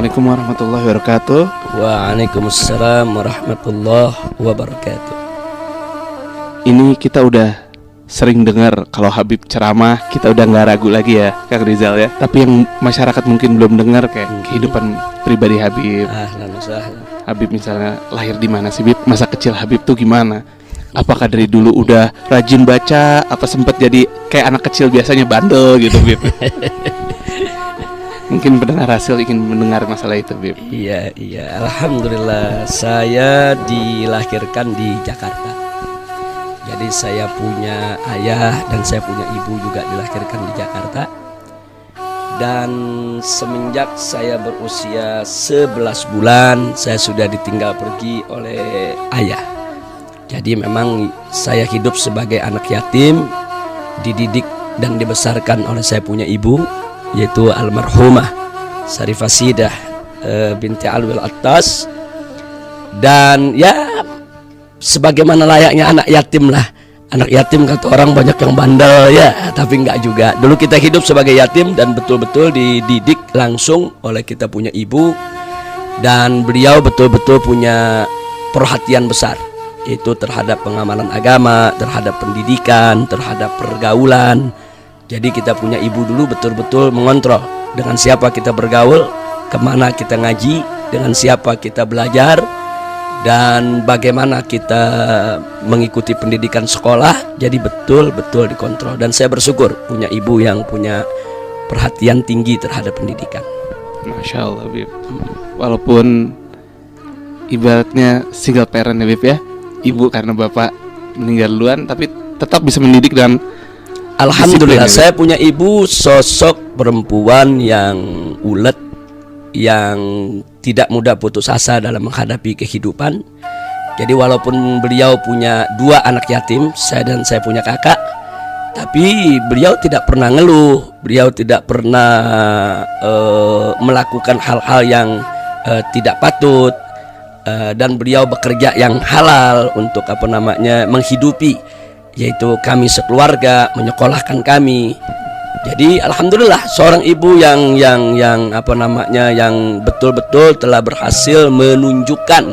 Assalamualaikum warahmatullahi wabarakatuh. Waalaikumsalam warahmatullahi wabarakatuh. Ini kita udah sering dengar kalau Habib ceramah, kita udah nggak ragu lagi ya, Kang Rizal ya. Tapi yang masyarakat mungkin belum dengar kayak kehidupan pribadi Habib. Ahlan wa sahlan. Habib misalnya lahir di mana sih, Bib? Masa kecil Habib tuh gimana? Apakah dari dulu udah rajin baca, apa sempat jadi kayak anak kecil biasanya bandel gitu, Bib? Mungkin pendengar hasil ingin mendengar masalah itu, Bib. Iya. Alhamdulillah, saya dilahirkan di Jakarta. Jadi saya punya ayah dan saya punya ibu juga dilahirkan di Jakarta. Dan semenjak saya berusia 11 bulan, saya sudah ditinggal pergi oleh ayah. Jadi memang saya hidup sebagai anak yatim, dididik dan dibesarkan oleh saya punya ibu, yaitu almarhumah Syarifah Sidah binti Alwil Attas. Dan ya sebagaimana layaknya anak yatim lah. Anak yatim kata orang banyak yang bandel ya, tapi enggak juga. Dulu kita hidup sebagai yatim dan betul-betul dididik langsung oleh kita punya ibu. Dan beliau betul-betul punya perhatian besar, yaitu terhadap pengamalan agama, terhadap pendidikan, terhadap pergaulan. Jadi kita punya ibu dulu betul-betul mengontrol dengan siapa kita bergaul, kemana kita ngaji, dengan siapa kita belajar, dan bagaimana kita mengikuti pendidikan sekolah. Jadi betul-betul dikontrol. Dan saya bersyukur punya ibu yang punya perhatian tinggi terhadap pendidikan. Masya Allah, Bib. Walaupun ibaratnya single parent ya, Bib ya, ibu karena bapak meninggal duluan, tapi tetap bisa mendidik dan alhamdulillah disiplin, saya punya ibu sosok perempuan yang ulet, yang tidak mudah putus asa dalam menghadapi kehidupan. Jadi walaupun beliau punya 2 anak yatim, saya dan saya punya kakak, tapi beliau tidak pernah ngeluh, beliau tidak pernah melakukan hal-hal yang tidak patut, dan beliau bekerja yang halal untuk menghidupi, yaitu kami sekeluarga, menyekolahkan kami. Jadi alhamdulillah seorang ibu yang betul-betul telah berhasil menunjukkan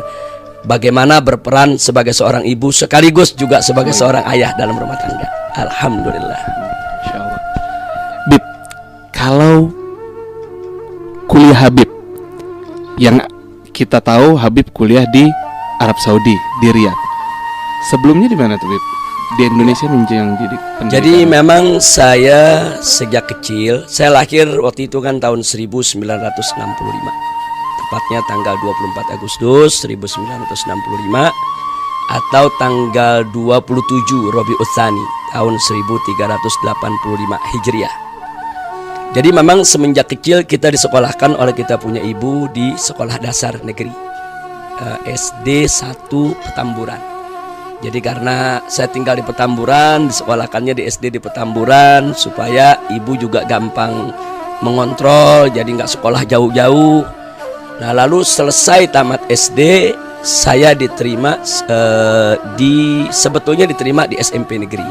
bagaimana berperan sebagai seorang ibu sekaligus juga sebagai seorang ayah dalam rumah tangga. Alhamdulillah. Insyaallah. Bib, kalau kuliah Habib, yang kita tahu Habib kuliah di Arab Saudi, di Riyadh. Sebelumnya di mana tuh, Bib? Di Indonesia menjadi pendidikan. Jadi memang saya sejak kecil, saya lahir waktu itu kan tahun 1965, tepatnya tanggal 24 Agustus 1965 atau tanggal 27 Rabiul Tsani tahun 1385 Hijriah. Jadi memang semenjak kecil kita disekolahkan oleh kita punya ibu di sekolah dasar negeri SD 1 Petamburan. Jadi karena saya tinggal di Petamburan, disekolahkannya di SD di Petamburan supaya ibu juga gampang mengontrol, jadi nggak sekolah jauh-jauh. Nah lalu selesai tamat SD, saya diterima sebetulnya diterima di SMP negeri.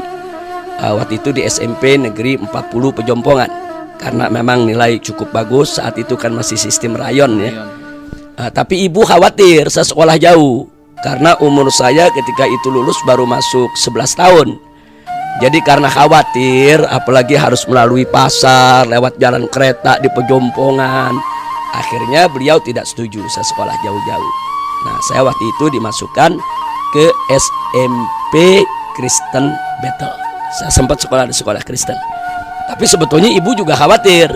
Waktu itu di SMP negeri 40 Pejompongan, karena memang nilai cukup bagus. Saat itu kan masih sistem rayon ya. Tapi ibu khawatir saya sekolah jauh, karena umur saya ketika itu lulus baru masuk 11 tahun. Jadi karena khawatir, apalagi harus melalui pasar, lewat jalan kereta di Pejompongan, akhirnya beliau tidak setuju saya sekolah jauh-jauh. Nah saya waktu itu dimasukkan ke SMP Kristen Bethel. Saya sempat sekolah di sekolah Kristen. Tapi sebetulnya ibu juga khawatir,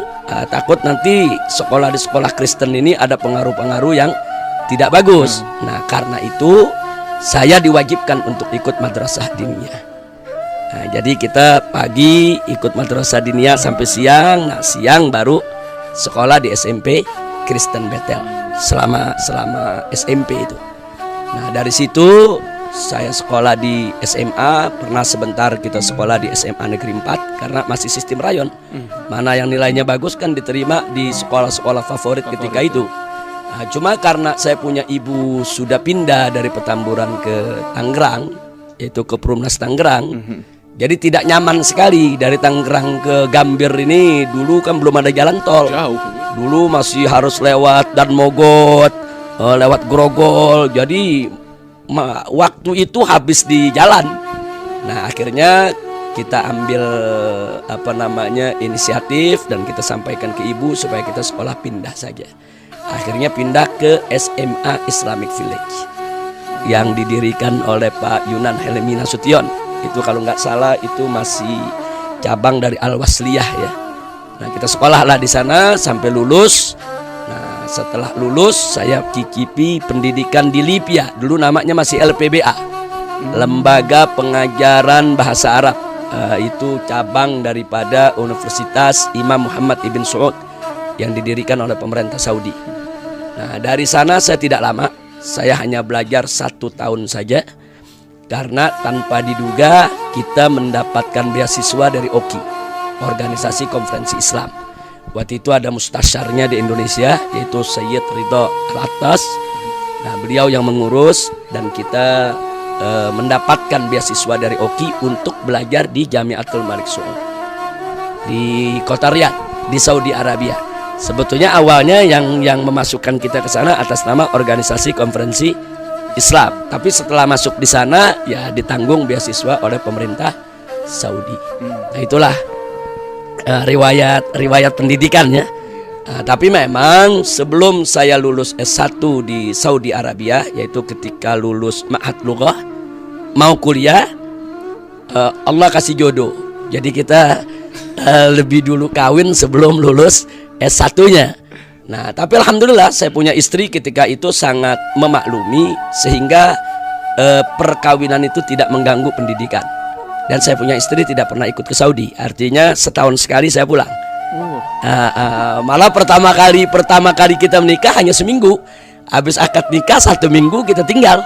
takut nanti sekolah di sekolah Kristen ini ada pengaruh-pengaruh yang tidak bagus. Nah karena itu saya diwajibkan untuk ikut madrasah diniyah. Nah, jadi kita pagi ikut madrasah diniyah sampai siang. Nah siang baru sekolah di SMP Kristen Bethel selama SMP itu. Nah dari situ saya sekolah di SMA. Pernah sebentar kita sekolah di SMA Negeri 4 karena masih sistem rayon. Mana yang nilainya bagus kan diterima di sekolah-sekolah favorit ketika itu. Nah, cuma karena saya punya ibu sudah pindah dari Petamburan ke Tangerang, yaitu ke Perumnas Tangerang, jadi tidak nyaman sekali dari Tangerang ke Gambir ini. Dulu kan belum ada jalan tol. Jauh. Dulu masih harus lewat dan mogot, lewat Grogol. Jadi waktu itu habis di jalan. Nah, akhirnya kita ambil inisiatif dan kita sampaikan ke ibu supaya kita sekolah pindah saja. Akhirnya pindah ke SMA Islamic Village yang didirikan oleh Pak Yunan Helmi Nasution. Itu kalau nggak salah itu masih cabang dari Al-Wasliyah ya. Nah, kita sekolahlah di sana sampai lulus. Nah, setelah lulus saya cicipi pendidikan di Lipia. Dulu namanya masih LPBA, Lembaga Pengajaran Bahasa Arab. Itu cabang daripada Universitas Imam Muhammad Ibn Saud yang didirikan oleh pemerintah Saudi. Nah, dari sana saya tidak lama, saya hanya belajar 1 tahun saja, karena tanpa diduga kita mendapatkan beasiswa dari OKI, Organisasi Konferensi Islam. Waktu itu ada mustasyarnya di Indonesia, yaitu Sayyid Ridho Al-Attas. Nah, beliau yang mengurus dan kita mendapatkan beasiswa dari OKI untuk belajar di Jamiatul Malik Saud di kota Riyadh di Saudi Arabia. Sebetulnya awalnya yang memasukkan kita ke sana atas nama Organisasi Konferensi Islam, tapi setelah masuk di sana ya ditanggung beasiswa oleh pemerintah Saudi. Nah, itulah riwayat pendidikannya. Tapi memang sebelum saya lulus S1 di Saudi Arabia, yaitu ketika lulus Ma'had Lughah mau kuliah, Allah kasih jodoh. Jadi kita lebih dulu kawin sebelum lulus S1-nya. Nah, tapi alhamdulillah saya punya istri ketika itu sangat memaklumi sehingga perkawinan itu tidak mengganggu pendidikan. Dan saya punya istri tidak pernah ikut ke Saudi. Artinya setahun sekali saya pulang. Malah pertama kali kita menikah hanya seminggu. Habis akad nikah 1 minggu kita tinggal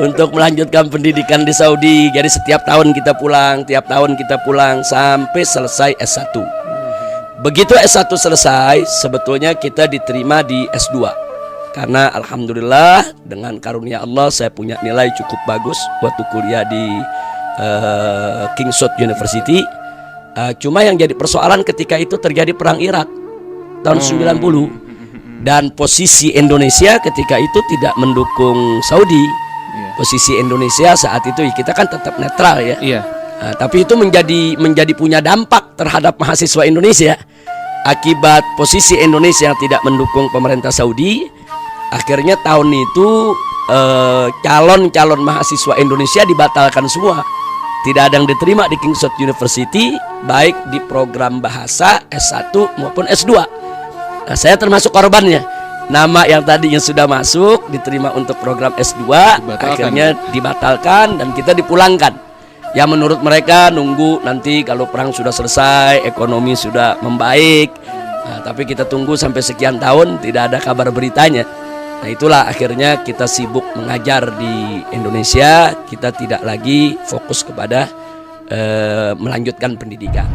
untuk melanjutkan pendidikan di Saudi. Jadi setiap tahun kita pulang sampai selesai S1. Begitu S1 selesai, sebetulnya kita diterima di S2. Karena alhamdulillah dengan karunia Allah saya punya nilai cukup bagus waktu kuliah di King Saud University. Cuma yang jadi persoalan ketika itu terjadi perang Irak tahun 90, dan posisi Indonesia ketika itu tidak mendukung Saudi. Posisi Indonesia saat itu kita kan tetap netral ya. Tapi itu menjadi punya dampak terhadap mahasiswa Indonesia. Akibat posisi Indonesia yang tidak mendukung pemerintah Saudi, akhirnya tahun itu calon mahasiswa Indonesia dibatalkan semua. Tidak ada yang diterima di King Saud University, baik di program bahasa S1 maupun S2. Nah, saya termasuk korbannya. Nama yang tadinya sudah masuk diterima untuk program S2 akhirnya dibatalkan dan kita dipulangkan. Ya, menurut mereka nunggu nanti kalau perang sudah selesai, ekonomi sudah membaik. Nah, tapi kita tunggu sampai sekian tahun tidak ada kabar beritanya. Nah, itulah akhirnya kita sibuk mengajar di Indonesia. Kita tidak lagi fokus kepada melanjutkan pendidikan.